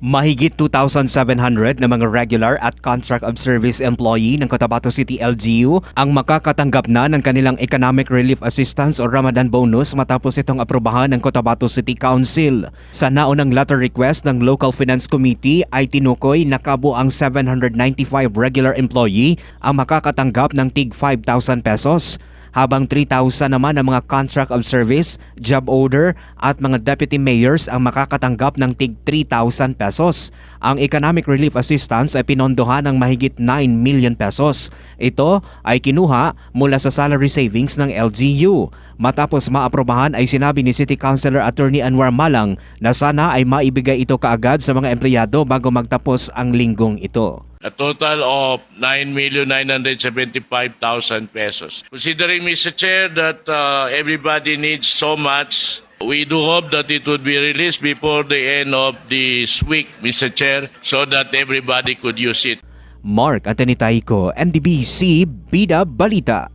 Mahigit 2,700 na mga regular at contract of service employee ng Cotabato City LGU ang makakatanggap na ng kanilang Economic Relief Assistance o Ramadan Bonus matapos itong aprobahan ng Cotabato City Council. Sa naunang letter request ng Local Finance Committee ay tinukoy na kabuang 795 regular employee ang makakatanggap ng tig 5,000 pesos. Habang 3,000 naman ang mga contract of service, job order at mga deputy mayors ang makakatanggap ng tig 3,000 pesos. Ang economic relief assistance ay pinondohan ng mahigit 9 million pesos. Ito ay kinuha mula sa salary savings ng LGU. Matapos maaprobahan ay sinabi ni City Councilor Attorney Anwar Malang na sana ay maibigay ito kaagad sa mga empleyado bago magtapos ang linggong ito. A total of 9,975,000 pesos. Considering, Mr. Chair, that everybody needs so much, we do hope that it would be released before the end of this week, Mr. Chair, so that everybody could use it. Mark Anthony Taico, NDBC Bida Balita.